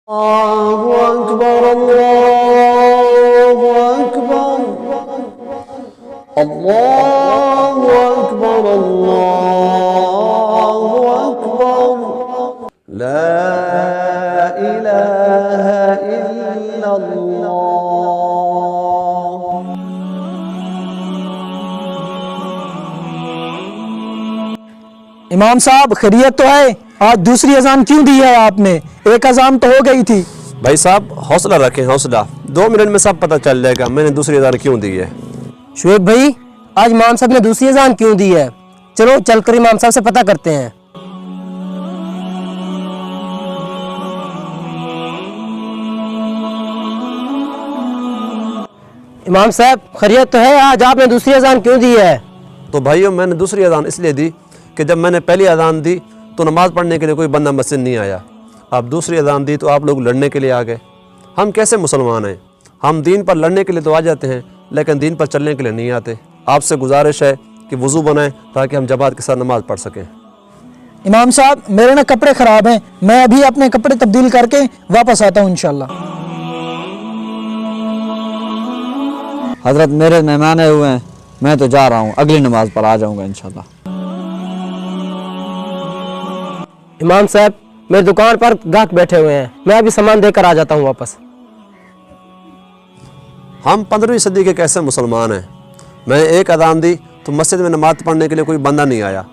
अल्लाहु अकबर अल्लाहु अकबर अल्लाहु अकबर अल्लाहु अकबर ला इलाहा इल्लल्लाह। इमाम साहब खैरियत तो है? आज दूसरी अजान क्यों दी है आपने? एक अजान तो हो गई थी। भाई साहब हौसला रखें, हौसला 2 मिनट में सब पता चल जाएगा मैंने दूसरी अजान क्यों दी है। शुएब भाई आज इमाम साहब ने दूसरी अजान क्यों दी है? चलो चलकर इमाम साहब से पता करते हैं। इमाम साहब खैरियत तो है? आज आपने दूसरी अजान क्यों दी है? तो भाइयों मैंने दूसरी अजान इसलिए दी कि जब मैंने पहली अजान दी तो नमाज़ पढ़ने के लिए कोई बंदा मस्जिद नहीं आया। अब दूसरी अजान दी तो आप लोग लड़ने के लिए आ गए। हम कैसे मुसलमान हैं? हम दीन पर लड़ने के लिए तो आ जाते हैं लेकिन दीन पर चलने के लिए नहीं आते। आपसे गुजारिश है कि वज़ू बनाएं ताकि हम जमात के साथ नमाज़ पढ़ सकें। इमाम साहब मेरे ना कपड़े ख़राब हैं, मैं अभी अपने कपड़े तब्दील करके वापस आता हूँ इंशाल्लाह। हजरत मेरे मेहमान आए हुए हैं, मैं तो जा रहा हूँ, अगली नमाज पर आ जाऊँगा इंशाल्लाह। इमाम साहब मेरी दुकान पर ग्राहक बैठे हुए हैं, मैं अभी सामान देकर आ जाता हूँ वापस। हम 15वीं सदी के कैसे मुसलमान हैं? मैं एक अजान दी तो मस्जिद में नमाज पढ़ने के लिए कोई बंदा नहीं आया,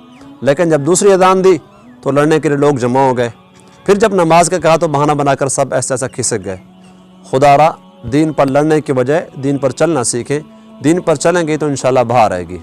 लेकिन जब दूसरी अजान दी तो लड़ने के लिए लोग जमा हो गए। फिर जब नमाज का कहा तो बहाना बनाकर सब ऐसा ऐसा खिसक गए। खुदारा दीन पर लड़ने की बजाय दीन पर चलना सीखें। दीन पर चलेंगे तो इंशाल्लाह बाहर आएगी।